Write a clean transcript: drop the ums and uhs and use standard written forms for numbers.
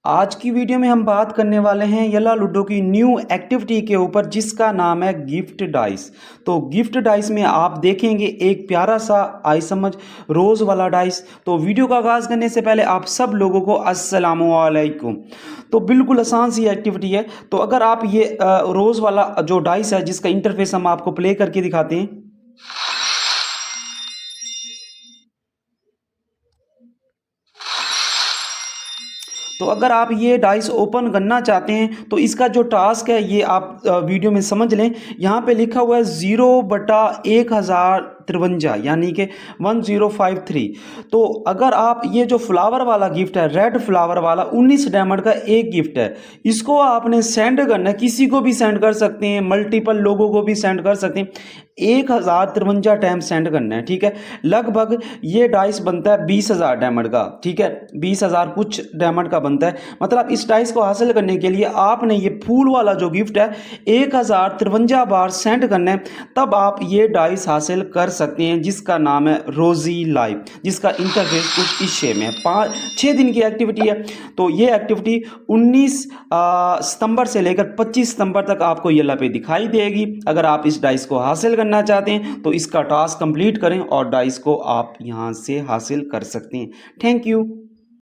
आज की वीडियो में हम बात करने वाले हैं येला लूडो की न्यू एक्टिविटी के ऊपर जिसका नाम है गिफ्ट डाइस। तो गिफ्ट डाइस में आप देखेंगे एक प्यारा सा आई समझ रोज़ वाला डाइस। तो वीडियो का आगाज़ करने से पहले आप सब लोगों को अस्सलामु अलैकुम। तो बिल्कुल आसान सी एक्टिविटी है। तो अगर आप ये रोज़ वाला जो डाइस है जिसका इंटरफेस हम आपको प्ले करके दिखाते हैं। तो अगर आप ये डाइस ओपन करना चाहते हैं तो इसका जो टास्क है ये आप वीडियो में समझ लें। यहाँ पे लिखा हुआ है 0/1053 यानी कि 1053। तो अगर आप ये जो फ्लावर वाला गिफ्ट है रेड फ्लावर वाला 19 डायमंड का एक गिफ्ट है, इसको आपने सेंड करना है, किसी को भी सेंड कर सकते हैं, मल्टीपल लोगों को भी सेंड कर सकते हैं। 1053 टाइम सेंड करना है, ठीक है। लगभग ये डाइस बनता है 20,000 डायमंड का, ठीक है। 20,000 कुछ डायमंड का बनता है। मतलब इस डाइस को हासिल करने के लिए आपने ये फूल वाला जो गिफ्ट है 1053 बार सेंड करना है, तब आप ये डाइस हासिल कर सकते हैं जिसका नाम है रोजी लाइव, जिसका इंटरफेस कुछ इस शेप में है। 5-6 दिन की एक्टिविटी है। तो ये एक्टिविटी 19 सितंबर से लेकर 25 सितंबर तक आपको येला पे दिखाई देगी। अगर आप इस डाइस को हासिल करना चाहते हैं तो इसका टास्क कंप्लीट करें और डाइस को आप यहां से हासिल कर सकते हैं। Thank you.